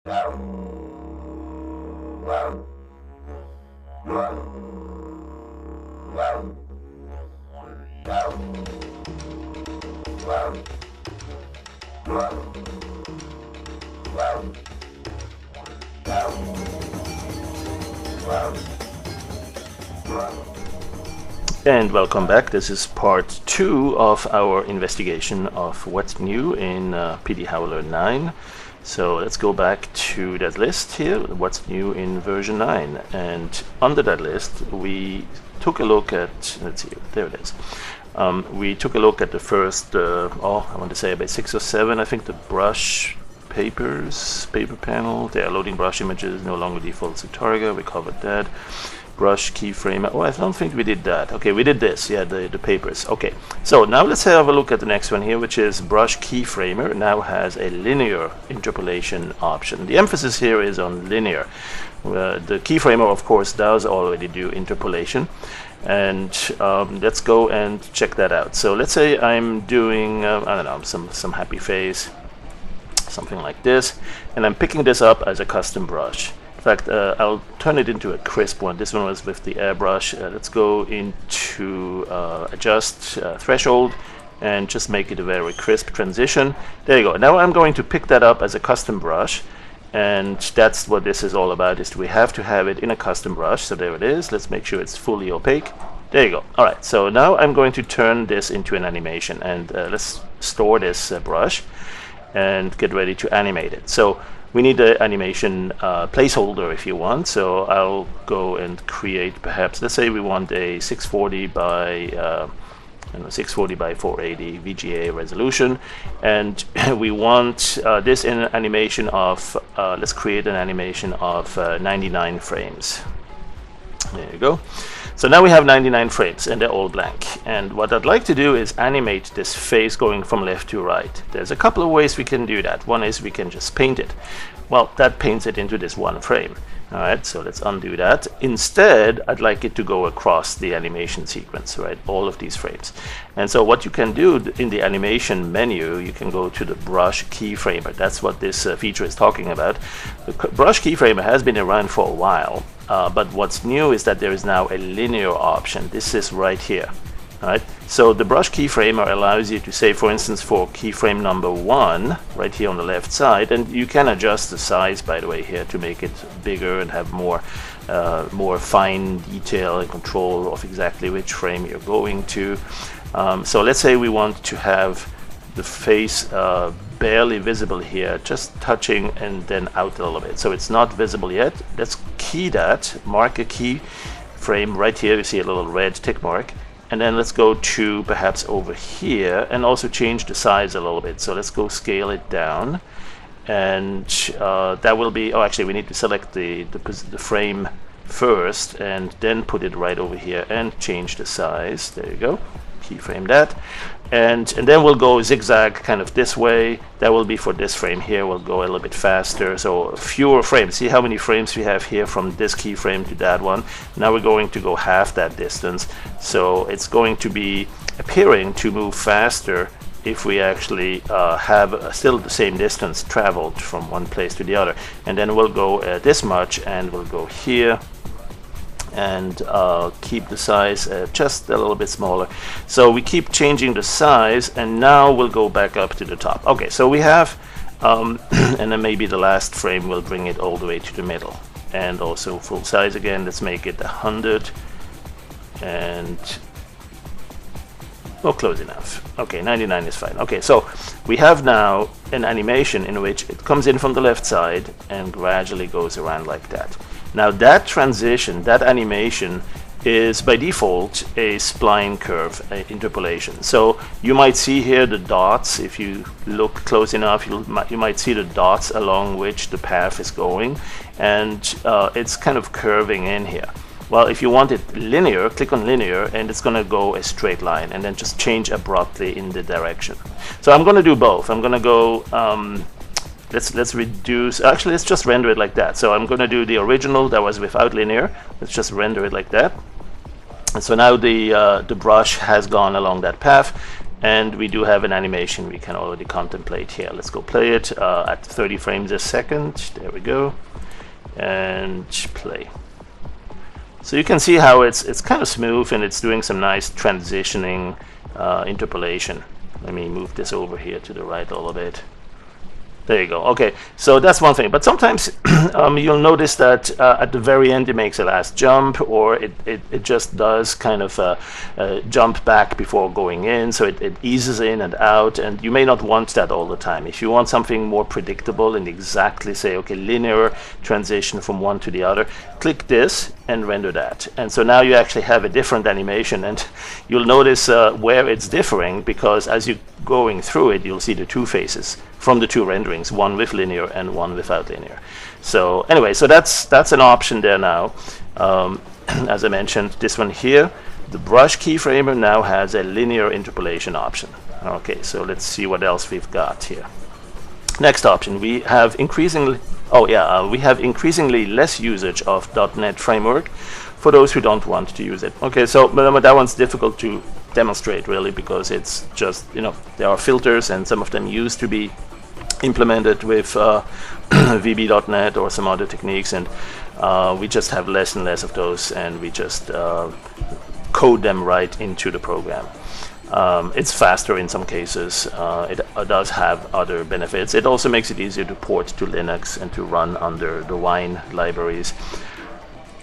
And welcome back. This is part 2 of our investigation of what's new in PD Howler 9. So let's go back to that list here, what's new in version 9. And under that list, we took a look at, let's see, there it is. We took a look at the first, I want to say about 6 or 7, I think, the brush paper panel. They are loading brush images, no longer default to Targa. We covered that. Brush keyframe. Oh, I don't think we did that. Okay, we did this. Yeah, the papers. Okay, so now let's have a look at the next one here, which is brush keyframer. Now has a linear interpolation option. The emphasis here is on linear. The keyframer, of course, does already do interpolation, and let's go and check that out. So let's say I'm doing I don't know, some happy face, something like this, and I'm picking this up as a custom brush. In fact, I'll turn it into a crisp one. This one was with the airbrush. Let's go into adjust threshold and just make it a very crisp transition. There you go. Now I'm going to pick that up as a custom brush, and that's what this is all about, is we have to have it in a custom brush. So there it is. Let's make sure it's fully opaque. There you go. All right, so now I'm going to turn this into an animation, and let's store this brush and get ready to animate it. So we need an animation placeholder if you want. So I'll go and create, perhaps, let's say we want a 640 by 640 by 480 VGA resolution, and we want this in an animation of, let's create an animation of 99 frames. There you go. So now we have 99 frames and they're all blank. And what I'd like to do is animate this face going from left to right. There's a couple of ways we can do that. One is we can just paint it. Well, that paints it into this one frame. All right, so let's undo that. Instead, I'd like it to go across the animation sequence, right? All of these frames. And so what you can do in the animation menu, you can go to the brush keyframer. That's what this feature is talking about. The brush keyframer has been around for a while, but what's new is that there is now a linear option. This is right here. All right, so the brush keyframer allows you to say, for instance, for keyframe number 1, right here on the left side, and you can adjust the size, by the way, here to make it bigger and have more fine detail and control of exactly which frame you're going to. So let's say we want to have the face barely visible here, just touching and then out a little bit. So it's not visible yet. Let's key that, mark a keyframe right here. You see a little red tick mark. And then let's go to perhaps over here and also change the size a little bit. So let's go scale it down. And that will be, oh, actually we need to select the frame first and then put it right over here and change the size. There you go. Keyframe that. And then we'll go zigzag kind of this way. That will be for this frame here. We'll go a little bit faster, so fewer frames. See how many frames we have here from this keyframe to that one. Now we're going to go half that distance. So it's going to be appearing to move faster if we actually have still the same distance traveled from one place to the other. And then we'll go this much, and we'll go here and keep the size just a little bit smaller. So we keep changing the size, and now we'll go back up to the top. Okay, so we have and then maybe the last frame will bring it all the way to the middle, and also full size again. Let's make it 100 and close enough. Okay, 99 is fine. Okay, so we have now an animation in which it comes in from the left side and gradually goes around like that. Now that transition, that animation, is by default a spline curve interpolation. So you might see here the dots. If you look close enough, you might see the dots along which the path is going, and it's kind of curving in here. Well, if you want it linear, click on linear, and it's going to go a straight line, and then just change abruptly in the direction. So I'm going to do both. I'm going to go let's reduce, actually let's just render it like that. So I'm going to do the original that was without linear. Let's just render it like that. And so now the brush has gone along that path, and we do have an animation we can already contemplate here. Let's go play it at 30 frames a second. There we go, and play. So you can see how it's kind of smooth, and it's doing some nice transitioning interpolation. Let me move this over here to the right a little bit. There you go. Okay, so that's one thing. But sometimes you'll notice that at the very end it makes a last jump, or it just does kind of jump back before going in, so it eases in and out, and you may not want that all the time. If you want something more predictable and exactly say, okay, linear transition from one to the other, click this and render that. And so now you actually have a different animation, and you'll notice where it's differing, because as you're going through it, you'll see the two faces from the two renderings, one with linear and one without linear. So anyway, so that's an option there now. As I mentioned, this one here, the brush keyframer now has a linear interpolation option. Okay, so let's see what else we've got here. Next option, we have increasingly less usage of .NET framework for those who don't want to use it. Okay, so that one's difficult to demonstrate really, because it's just, you know, there are filters, and some of them used to be implemented with VB.NET or some other techniques, and we just have less and less of those, and we just code them right into the program. It's faster in some cases. It does have other benefits. It also makes it easier to port to Linux and to run under the Wine libraries.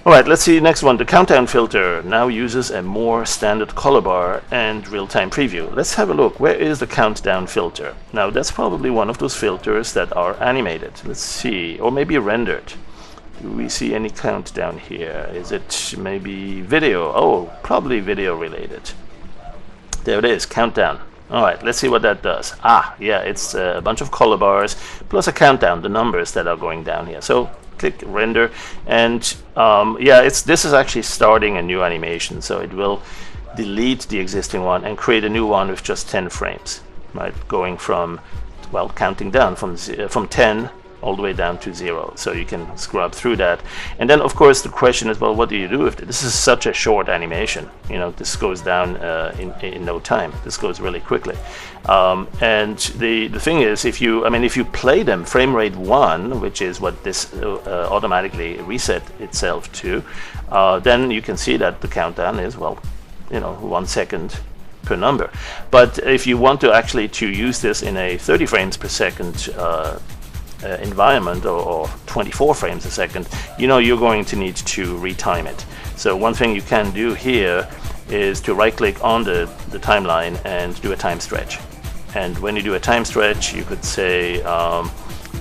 Alright, let's see the next one. The countdown filter now uses a more standard color bar and real-time preview. Let's have a look. Where is the countdown filter? Now that's probably one of those filters that are animated. Let's see, or maybe rendered. Do we see any countdown here? Is it maybe video? Oh, probably video related. There it is, countdown. Alright, let's see what that does. Ah, yeah, it's a bunch of color bars plus a countdown, the numbers that are going down here. So click render, and yeah, this is actually starting a new animation, so it will delete the existing one and create a new one with just 10 frames, right? Going from, well, counting down from 10 all the way down to 0. So you can scrub through that. And then of course the question is, well, what do you do with it? This is such a short animation, you know, this goes down in no time. This goes really quickly. And the thing is, if you play them frame rate 1, which is what this automatically reset itself to, then you can see that the countdown is, well, you know, 1 second per number. But if you want to actually use this in a 30 frames per second environment, or 24 frames a second, you know, you're going to need to retime it. So one thing you can do here is to right click on the timeline and do a time stretch. And when you do a time stretch, you could say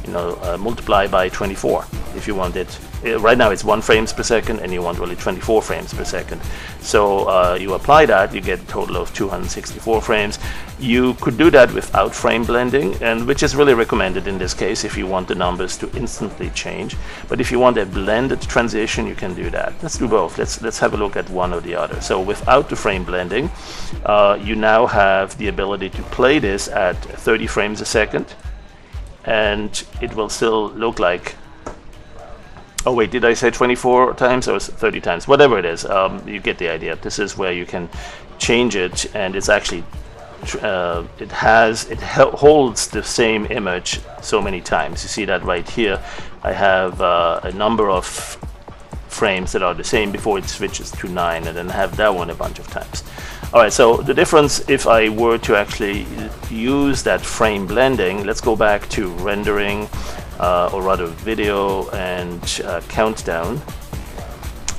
multiply by 24 if you want it. Right now it's 1 frames per second, and you want really 24 frames per second. So you apply that, you get a total of 264 frames. You could do that without frame blending, and which is really recommended in this case if you want the numbers to instantly change. But if you want a blended transition, you can do that. Let's do both. Let's have a look at one or the other. So without the frame blending, you now have the ability to play this at 30 frames a second, and it will still look like, oh wait, did I say 24 times or 30 times? Whatever it is, you get the idea. This is where you can change it, and it's actually it holds the same image so many times. You see that right here. I have a number of frames that are the same before it switches to 9, and then have that one a bunch of times. Alright, so the difference, if I were to actually use that frame blending, let's go back to rendering, or rather video, and countdown.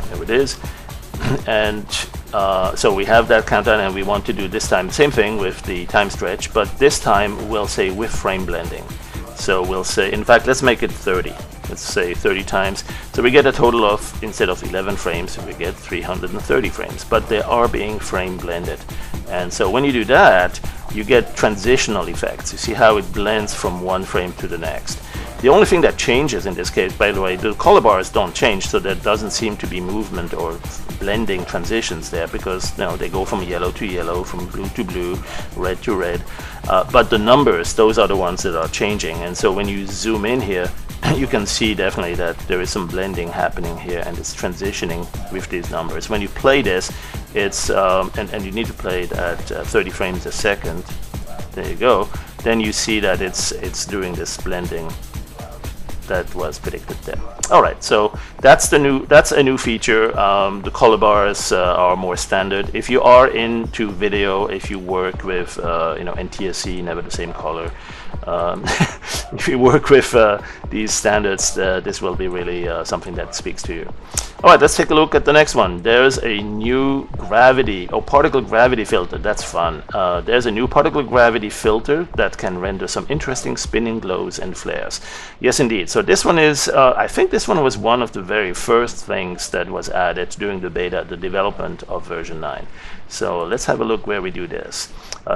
There it is. And so we have that countdown, and we want to do this time same thing with the time stretch, but this time we'll say with frame blending. So we'll say, in fact, let's make it 30. Let's say 30 times. So we get a total of, instead of 11 frames, we get 330 frames, but they are being frame blended. And so when you do that, you get transitional effects. You see how it blends from one frame to the next. The only thing that changes in this case, by the way, the color bars don't change, so there doesn't seem to be movement or blending transitions there, because they go from yellow to yellow, from blue to blue, red to red. But the numbers, those are the ones that are changing. And so when you zoom in here, you can see definitely that there is some blending happening here, and it's transitioning with these numbers. When you play this, it's and you need to play it at 30 frames a second. There you go. Then you see that it's doing this blending that was predicted there. All right, so that's a new feature. The color bars are more standard. If you are into video, if you work with NTSC, never the same color. If you work with these standards, this will be really something that speaks to you. All right, let's take a look at the next one. There's a new particle gravity filter. That's fun. There's a new particle gravity filter that can render some interesting spinning glows and flares. Yes, indeed. So this one is, I think this one was one of the very first things that was added during the beta, the development of version 9. So let's have a look where we do this.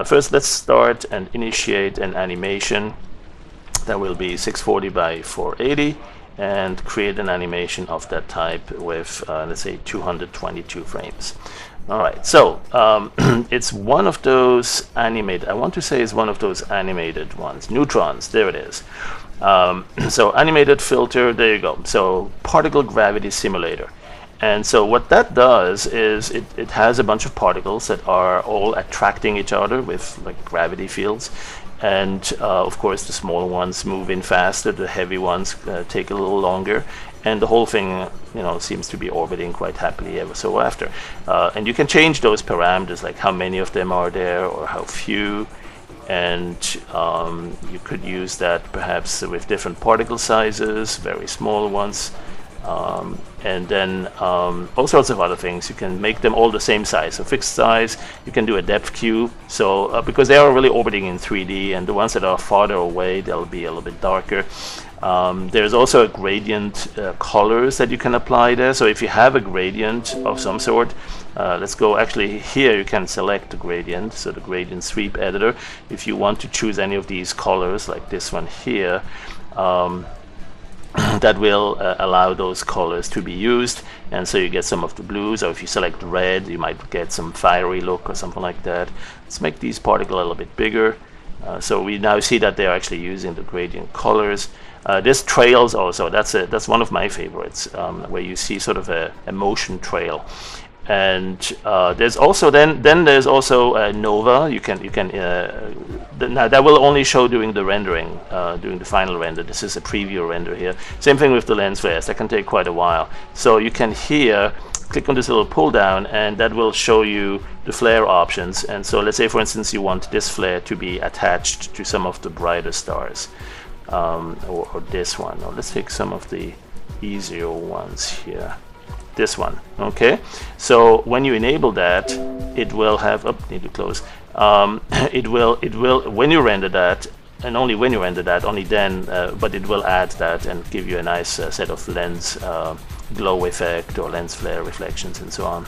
First, let's start and initiate an animation that will be 640 by 480. And create an animation of that type with, let's say, 222 frames. All right, so it's one of those animated, I want to say it's one of those animated ones, neutrons, there it is. So animated filter, there you go. So particle gravity simulator. And so what that does is it has a bunch of particles that are all attracting each other with like gravity fields. And of course, the smaller ones move in faster, the heavy ones take a little longer, and the whole thing, seems to be orbiting quite happily ever so after. And you can change those parameters, like how many of them are there or how few, and you could use that perhaps with different particle sizes, very small ones. And then all sorts of other things. You can make them all the same size, so fixed size. You can do a depth cube, so because they are really orbiting in 3D, and the ones that are farther away, they'll be a little bit darker. There's also a gradient colors that you can apply there. So if you have a gradient of some sort, let's go, actually here you can select the gradient, so the gradient sweep editor. If you want to choose any of these colors, like this one here, that will allow those colors to be used, and so you get some of the blues, or if you select red you might get some fiery look or something like that. Let's make these particles a little bit bigger. So we now see that they're actually using the gradient colors. This trails also, that's one of my favorites, where you see sort of a motion trail. And there's also there's also Nova. You can now that will only show during the rendering, during the final render. This is a preview render here. Same thing with the lens flares. That can take quite a while. So you can here click on this little pull down, and that will show you the flare options. And so let's say, for instance, you want this flare to be attached to some of the brighter stars, or this one. Or let's take some of the easier ones here. This one, okay. So when you enable that, it will have need to close. It will when you render that, and only when you render that, only then. But it will add that and give you a nice set of lens glow effect or lens flare reflections and so on.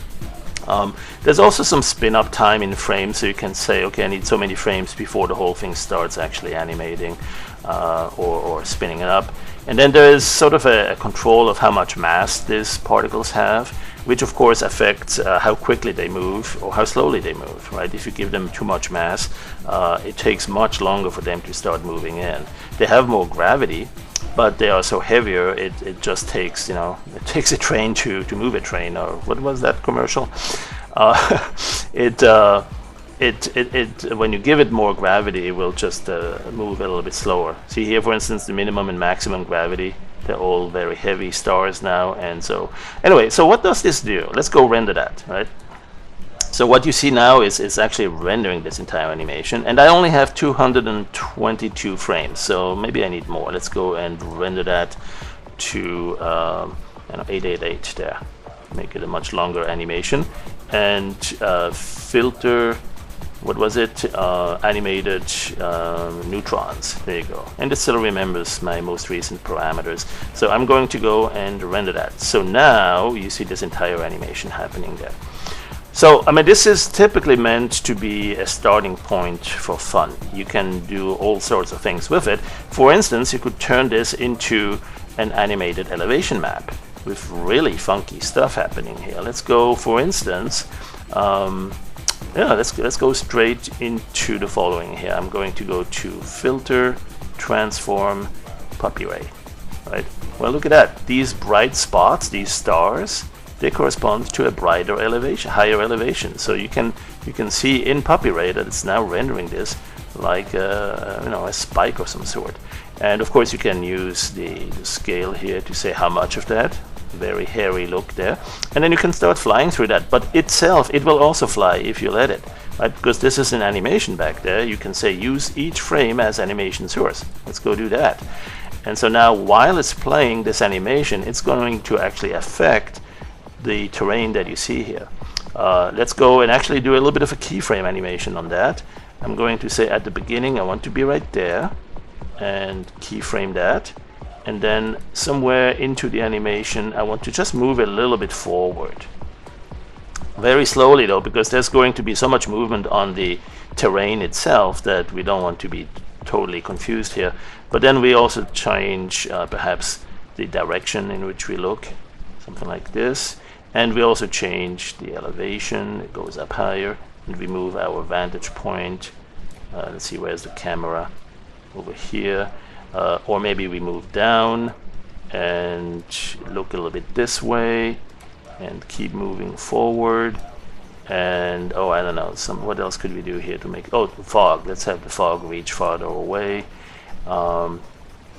There's also some spin up time in frames, so you can say, okay, I need so many frames before the whole thing starts actually animating or spinning it up. And then there is sort of a control of how much mass these particles have, which of course affects how quickly they move or how slowly they move, right? If you give them too much mass, it takes much longer for them to start moving in. They have more gravity, but they are so heavier, it just takes, it takes a train to move a train, or what was that commercial? When you give it more gravity, it will just move a little bit slower. See here, for instance, the minimum and maximum gravity. They're all very heavy stars now, and so anyway. So what does this do? Let's go render that, right? So what you see now is actually rendering this entire animation, and I only have 222 frames, so maybe I need more. Let's go and render that to 888 there. Make it a much longer animation, and filter. What was it? Animated neutrons. There you go. And it still remembers my most recent parameters. So I'm going to go and render that. So now you see this entire animation happening there. So, I mean, this is typically meant to be a starting point for fun. You can do all sorts of things with it. For instance, you could turn this into an animated elevation map with really funky stuff happening here. Let's go, for instance, let's go straight into the following here. I'm going to go to Filter, Transform, Puppy Ray. Right? Well, look at that. These bright spots, these stars, they correspond to a brighter elevation, higher elevation. So you can see in Puppy Ray that it's now rendering this like a spike of some sort. And of course you can use the scale here to say how much of that. Very hairy look there, and then you can start flying through that. But itself, it will also fly if you let it, right? Because this is an animation back there. You can say use each frame as animation source. Let's go do that. And so now while it's playing this animation, it's going to actually affect the terrain that you see here. Let's go and actually do a little bit of a keyframe animation on that. I'm going to say at the beginning I want to be right there and keyframe that. And then somewhere into the animation, I want to just move a little bit forward. Very slowly though, because there's going to be so much movement on the terrain itself that we don't want to be totally confused here. But then we also change perhaps the direction in which we look, something like this. And we also change the elevation, it goes up higher, and we move our vantage point. Let's see, where's the camera? Over here. Or maybe we move down and look a little bit this way and keep moving forward. And oh, I don't know, what else could we do here to make, oh, the fog. Let's have the fog reach farther away.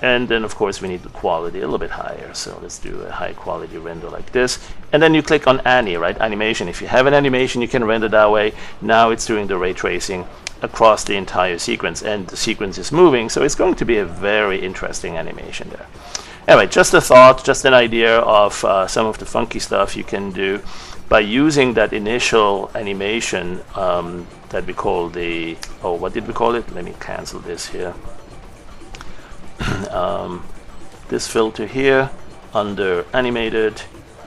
And then of course we need the quality a little bit higher, so let's do a high quality render like this. And then you click on any, right, animation. If you have an animation, you can render that way. Now it's doing the ray tracing across the entire sequence, and the sequence is moving, so it's going to be a very interesting animation there. Anyway, just a thought, just an idea of some of the funky stuff you can do by using that initial animation that we call the, oh, what did we call it? Let me cancel this here. This filter here under animated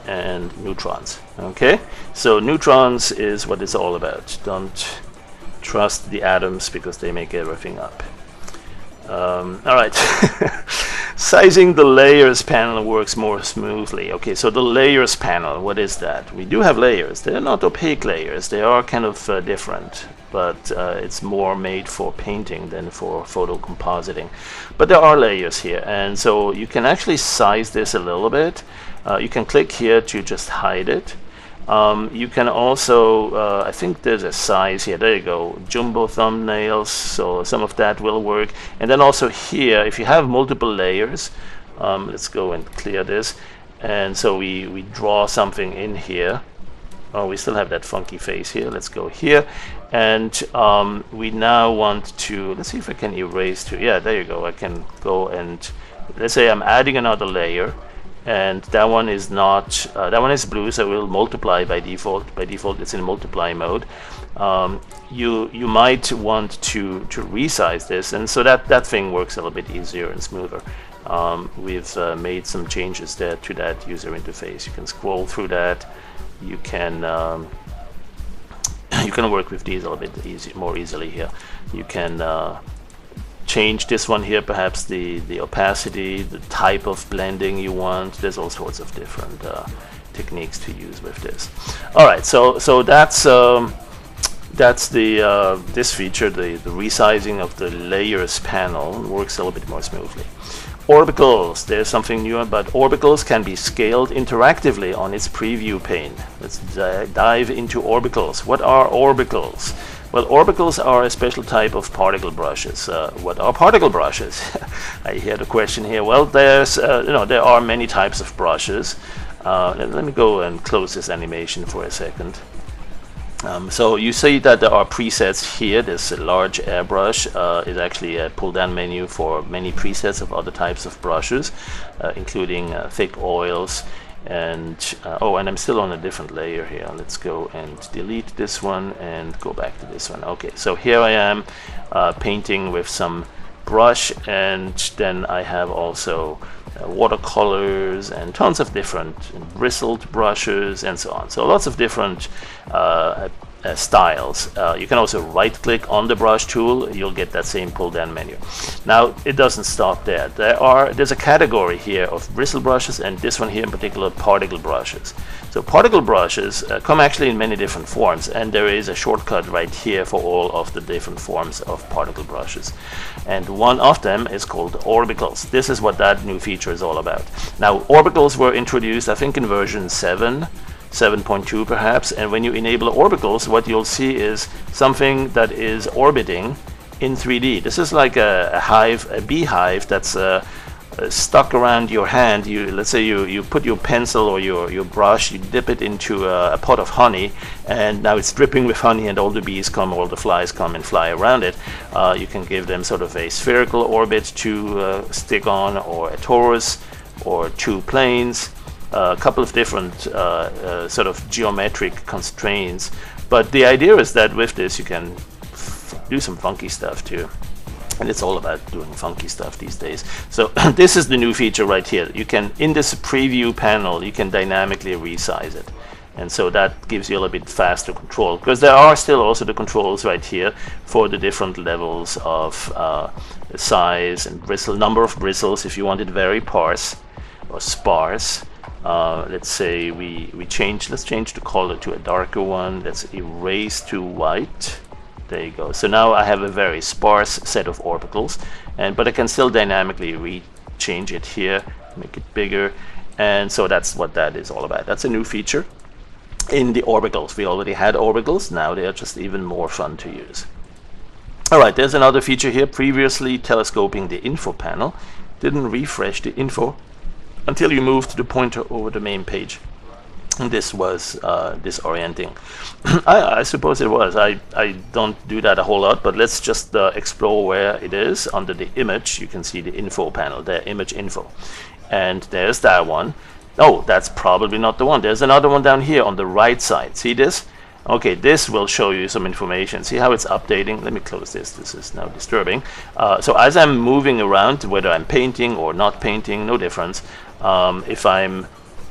and neutrons. Okay, so neutrons is what it's all about. Don't trust the atoms because they make everything up. All right. Sizing the layers panel works more smoothly. Okay, so the layers panel, what is that? We do have layers. They're not opaque layers. They are kind of different, but it's more made for painting than for photo compositing. But there are layers here, and so you can actually size this a little bit. You can click here to just hide it. You can also, I think there's a size here, there you go, jumbo thumbnails, so some of that will work. And then also here, if you have multiple layers, let's go and clear this. And so we draw something in here. Oh, we still have that funky face here. Let's go here. And we now want to, let's see if I can erase to, yeah, there you go. I can go and, let's say I'm adding another layer. And that one is not, that one is blue, so it will multiply by default. By default, it's in multiply mode. You might want to resize this, and so that thing works a little bit easier and smoother. We've made some changes there to that user interface. You can scroll through that. You can work with these a little bit more easily here. You can change this one here, perhaps the opacity, the type of blending you want. There's all sorts of different techniques to use with this. All right, so that's the this feature, the resizing of the layers panel works a little bit more smoothly. Orbitals, there's something new about orbitals. Can be scaled interactively on its preview pane. Let's dive into orbitals. What are orbitals? Well, orbitals are a special type of particle brushes. What are particle brushes? I hear the question here. Well, there's there are many types of brushes. Let me go and close this animation for a second. So you see that there are presets here. This large airbrush is actually a pull-down menu for many presets of other types of brushes, including thick oils. And oh, and I'm still on a different layer here. Let's go and delete this one and go back to this one. Okay, so here I am painting with some brush, and then I have also watercolors and tons of different bristled brushes and so on. So lots of different styles. You can also right click on the brush tool. You'll get that same pull down menu. Now it doesn't stop there. There's a category here of bristle brushes, and this one here in particular, particle brushes. So particle brushes come actually in many different forms, and there is a shortcut right here for all of the different forms of particle brushes. And one of them is called Orbitals. This is what that new feature is all about. Now, Orbitals were introduced, I think, in version 7. 7.2 perhaps. And when you enable orbitals, what you'll see is something that is orbiting in 3D. This is like a hive, a beehive that's stuck around your hand. Let's say you put your pencil or your brush, you dip it into a pot of honey, and now it's dripping with honey, and all the bees come, all the flies come and fly around it. You can give them sort of a spherical orbit to stick on, or a torus, or two planes, a couple of different sort of geometric constraints. But the idea is that with this you can do some funky stuff too. And it's all about doing funky stuff these days. So this is the new feature right here. You can, in this preview panel, you can dynamically resize it. And so that gives you a little bit faster control, because there are still also the controls right here for the different levels of size and bristle, number of bristles. If you want it very sparse or sparse, let's say let's change the color to a darker one. Let's erase to white. There you go. So now I have a very sparse set of orbitals, but I can still dynamically change it here, make it bigger, and so that's what that is all about. That's a new feature in the orbitals. We already had orbitals, now they are just even more fun to use. Alright, there's another feature here. Previously, telescoping the info panel didn't refresh the info until you moved the pointer over the main page. This was disorienting. I suppose it was. I don't do that a whole lot, but let's just explore where it is. Under the image, you can see the info panel there, image info. And there's that one. Oh, that's probably not the one. There's another one down here on the right side. See this? Okay, this will show you some information. See how it's updating? Let me close this. This is now disturbing. So as I'm moving around, whether I'm painting or not painting, no difference.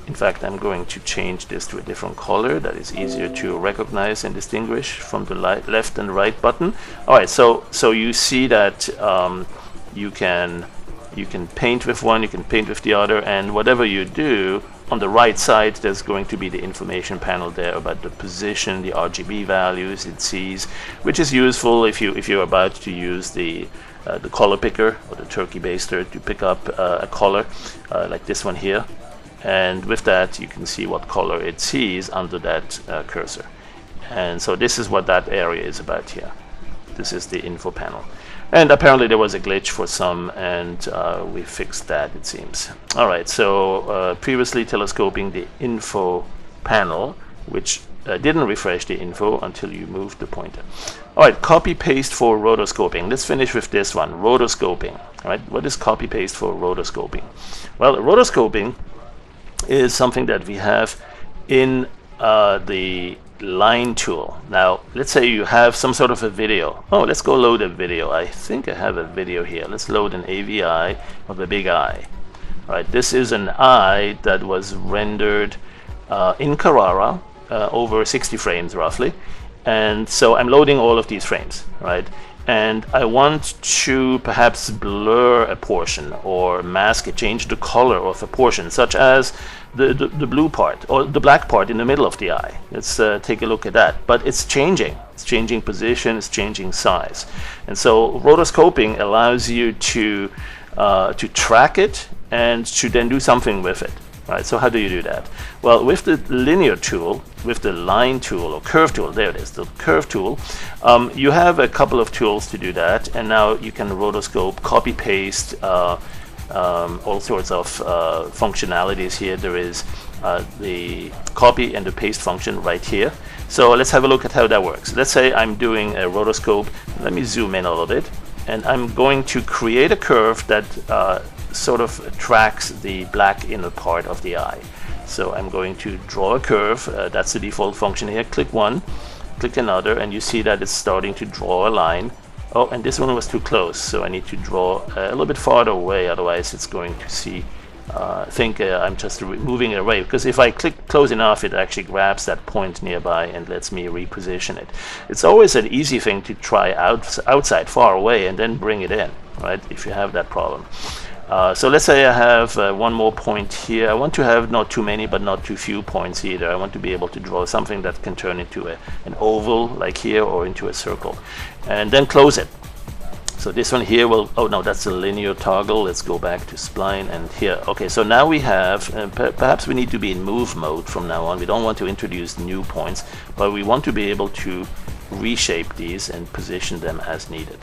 In fact, I'm going to change this to a different color that is easier to recognize and distinguish from the left and right button. All right, so you see that you can paint with one, you can paint with the other, and whatever you do, on the right side there's going to be the information panel there about the position, the RGB values it sees, which is useful if you're about to use the color picker or the turkey baster to pick up a color like this one here. And with that you can see what color it sees under that cursor. And so this is what that area is about here. This is the info panel. And apparently there was a glitch for some, and we fixed that, it seems. Alright, so previously telescoping the info panel, which didn't refresh the info until you moved the pointer. Alright, copy paste for rotoscoping. Let's finish with this one, rotoscoping. Alright, what is copy paste for rotoscoping? Well, rotoscoping is something that we have in the line tool. Now let's say you have some sort of a video. Oh, let's go load a video. I think I have a video here. Let's load an AVI of a big eye. Right, this is an eye that was rendered in Carrara over 60 frames roughly, and so I'm loading all of these frames, right? And I want to perhaps blur a portion or mask it, change the color of a portion, such as the blue part or the black part in the middle of the eye. Let's take a look at that. But it's changing. It's changing position, it's changing size. And so rotoscoping allows you to track it and to then do something with it. Right, so how do you do that? Well, with the linear tool, with the line tool or curve tool, there it is, the curve tool, you have a couple of tools to do that, and now you can rotoscope, copy paste, all sorts of functionalities here. There is the copy and the paste function right here. So let's have a look at how that works. Let's say I'm doing a rotoscope. Let me zoom in a little bit, and I'm going to create a curve that sort of tracks the black inner part of the eye. So I'm going to draw a curve. That's the default function here. Click one, click another, and you see that it's starting to draw a line. Oh, and this one was too close, so I need to draw a little bit farther away, otherwise it's going to see think I'm just moving it away, because if I click close enough it actually grabs that point nearby and lets me reposition it. It's always an easy thing to try outside far away and then bring it in, right, if you have that problem. So let's say I have one more point here. I want to have not too many but not too few points either. I want to be able to draw something that can turn into an oval like here or into a circle, and then close it. So this one here will, oh no, that's a linear toggle. Let's go back to spline and here. Okay, so now we have, perhaps we need to be in move mode from now on. We don't want to introduce new points, but we want to be able to reshape these and position them as needed.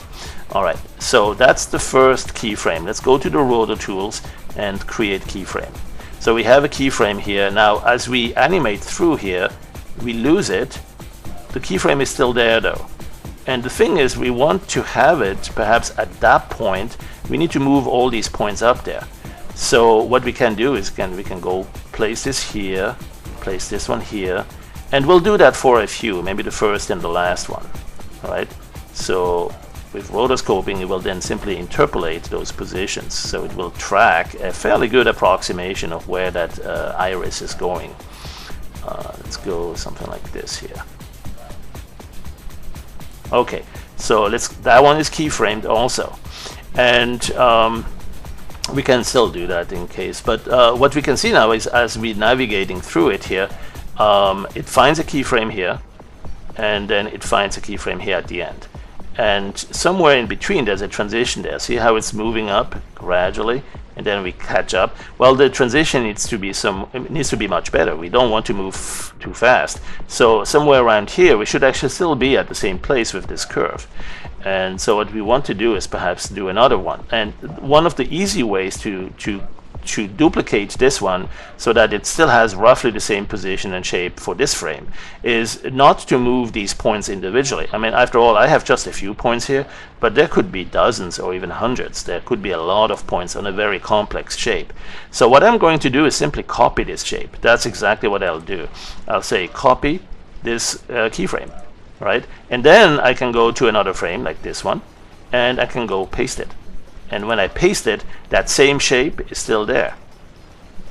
All right, so that's the first keyframe. Let's go to the rotor tools and create keyframe. So we have a keyframe here. Now, as we animate through here, we lose it. The keyframe is still there though. And the thing is, we want to have it perhaps at that point. We need to move all these points up there. So what we can do is we can go place this here, place this one here, and we'll do that for a few, maybe the first and the last one. All right. So with rotoscoping, it will then simply interpolate those positions. So it will track a fairly good approximation of where that iris is going. Let's go something like this here. Okay, so that one is keyframed also, and we can still do that in case. But what we can see now is, as we're navigating through it here, it finds a keyframe here, and then it finds a keyframe here at the end. And somewhere in between, there's a transition there. See how it's moving up gradually, and then we catch up. Well, the transition needs to be much better. We don't want to move too fast. So somewhere around here, we should actually still be at the same place with this curve. And so what we want to do is perhaps do another one. And one of the easy ways to duplicate this one so that it still has roughly the same position and shape for this frame is not to move these points individually. I mean, after all, I have just a few points here, but there could be dozens or even hundreds. There could be a lot of points on a very complex shape. So what I'm going to do is simply copy this shape. That's exactly what I'll do. I'll say copy this keyframe, right? And then I can go to another frame like this one, and I can go paste it. And when I paste it, that same shape is still there.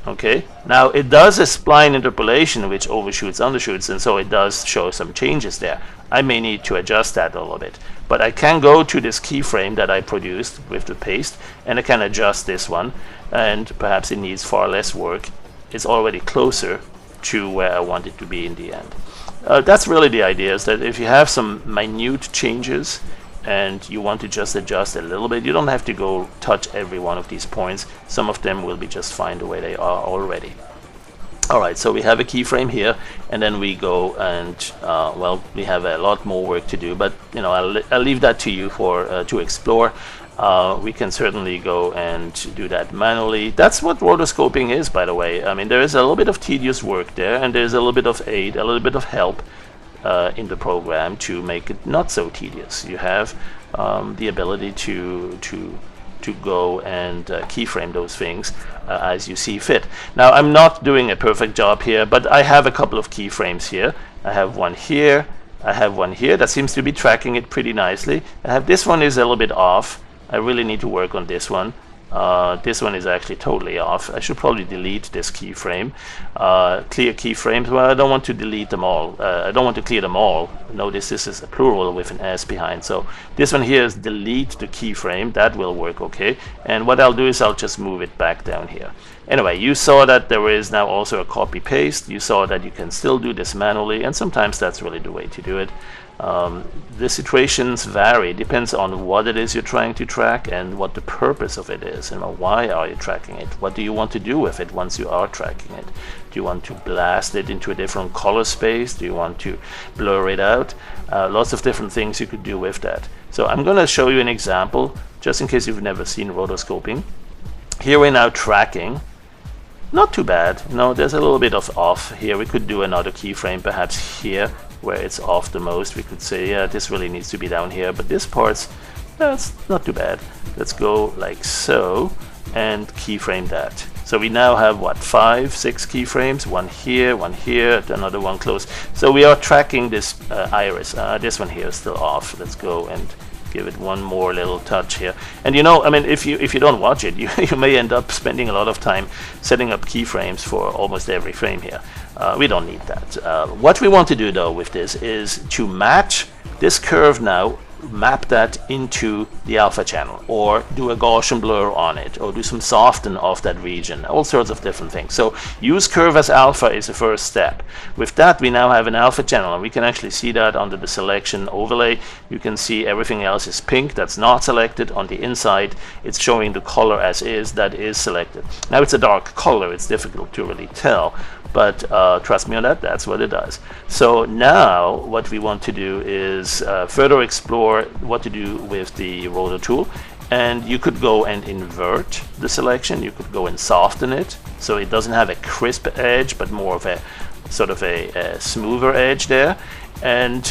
Okay, now it does a spline interpolation which overshoots, undershoots, and so it does show some changes there. I may need to adjust that a little bit, but I can go to this keyframe that I produced with the paste, and I can adjust this one, and perhaps it needs far less work. It's already closer to where I want it to be in the end. That's really the idea, is that if you have some minute changes and you want to just adjust a little bit, you don't have to go touch every one of these points. Some of them will be just fine the way they are already. Alright, so we have a keyframe here, and then we go and, well, we have a lot more work to do, but you know, I'll leave that to you to explore. We can certainly go and do that manually. That's what rotoscoping is, by the way. I mean, there is a little bit of tedious work there, and there's a little bit of aid, a little bit of help in the program to make it not so tedious. You have the ability to go and keyframe those things as you see fit. Now, I'm not doing a perfect job here, but I have a couple of keyframes here. I have one here, I have one here that seems to be tracking it pretty nicely. I have this one is a little bit off. I really need to work on this one. This one is actually totally off. I should probably delete this keyframe. Clear keyframes, well, I don't want to delete them all. I don't want to clear them all. Notice this is a plural with an S behind. So this one here is delete the keyframe. That will work okay. And what I'll do is I'll just move it back down here. Anyway, you saw that there is now also a copy paste. You saw that you can still do this manually, and sometimes that's really the way to do it. The situations vary. It depends on what it is you're trying to track and what the purpose of it is. You know, why are you tracking it? What do you want to do with it once you are tracking it? Do you want to blast it into a different color space? Do you want to blur it out? Lots of different things you could do with that. So I'm going to show you an example, just in case you've never seen rotoscoping. Here we're now tracking. Not too bad. No, there's a little bit of off here. We could do another keyframe perhaps here where it's off the most. We could say, yeah, this really needs to be down here, but this part's, that's not too bad. Let's go like so and keyframe that. So we now have what, 5, 6 keyframes, one here, another one close. So we are tracking this iris. This one here is still off. Let's go and give it one more little touch here. And you know, I mean, if you don't watch it, you may end up spending a lot of time setting up keyframes for almost every frame here. We don't need that. What we want to do though with this is to match this curve now map that into the alpha channel, or do a Gaussian blur on it, or do some soften of that region, all sorts of different things. So use curve as alpha is the first step. With that, we now have an alpha channel, and we can actually see that under the selection overlay. You can see everything else is pink, that's not selected. On the inside, it's showing the color as is, that is selected. Now it's a dark color, it's difficult to really tell, but trust me on that, that's what it does. So now what we want to do is further explore what to do with the rotor tool. And you could go and invert the selection, you could go and soften it so it doesn't have a crisp edge but more of a sort of a smoother edge there. And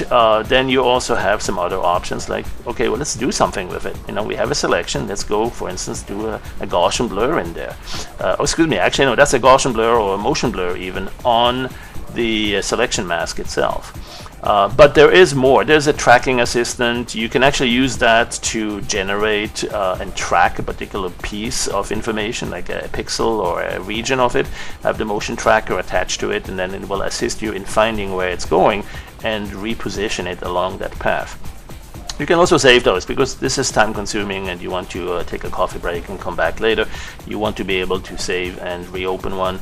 then you also have some other options like, okay, well, let's do something with it. You know, we have a selection. Let's go, for instance, do a Gaussian blur in there. Oh, excuse me, actually, no, that's a Gaussian blur or a motion blur even on the selection mask itself. But there is more. There's a tracking assistant. You can actually use that to generate and track a particular piece of information, like a pixel or a region of it. Have the motion tracker attached to it, and then it will assist you in finding where it's going and reposition it along that path. You can also save those, because this is time consuming and you want to take a coffee break and come back later. You want to be able to save and reopen one.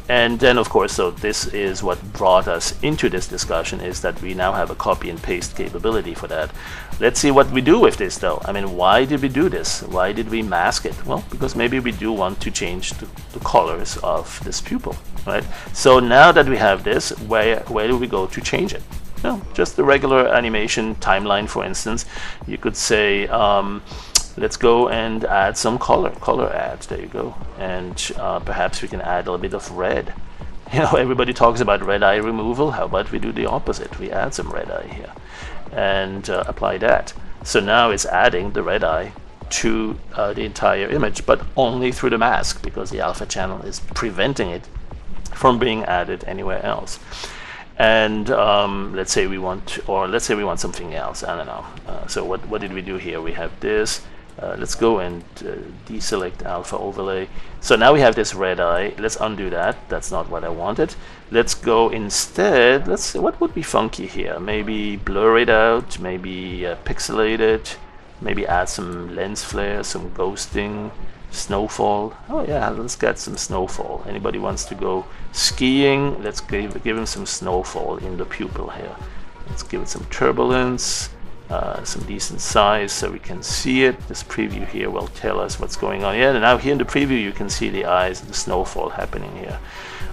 And then, of course, so this is what brought us into this discussion, is that we now have a copy and paste capability for that. Let's see what we do with this, though. I mean, why did we do this? Why did we mask it? Well, because maybe we do want to change the colors of this pupil, right? So now that we have this, where do we go to change it? No, just the regular animation timeline, for instance. You could say, let's go and add some color add. There you go. And perhaps we can add a little bit of red. You know, everybody talks about red eye removal. How about we do the opposite? We add some red eye here and apply that. So now it's adding the red eye to the entire image, but only through the mask, because the alpha channel is preventing it from being added anywhere else. And let's say we want, something else. I don't know. So what did we do here? We have this. Let's go and deselect alpha overlay. So now we have this red eye. Let's undo that. That's not what I wanted. Let's go instead. Let's see, what would be funky here? Maybe blur it out. Maybe pixelate it. Maybe add some lens flare, some ghosting. Snowfall. Oh yeah, let's get some snowfall. Anybody wants to go skiing? Let's give him some snowfall in the pupil here. Let's give it some turbulence, some decent size so we can see it. This preview here will tell us what's going on. Yeah, and now here in the preview you can see the eyes, the snowfall happening here.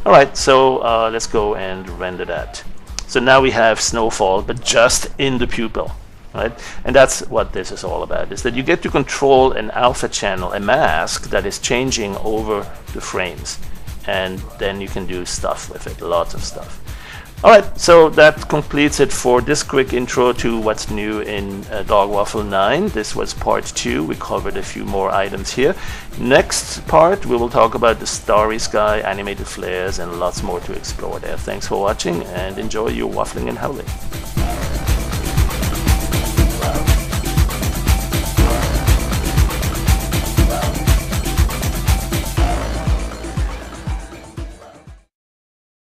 All right, so let's go and render that. So now we have snowfall, but just in the pupil. Right? And that's what this is all about, is that you get to control an alpha channel, a mask that is changing over the frames, and then you can do stuff with it, lots of stuff. Alright, so that completes it for this quick intro to what's new in Dog Waffle 9. This was part 2. We covered a few more items here. Next part, we will talk about the starry sky, animated flares, and lots more to explore there. Thanks for watching, and enjoy your waffling and howling.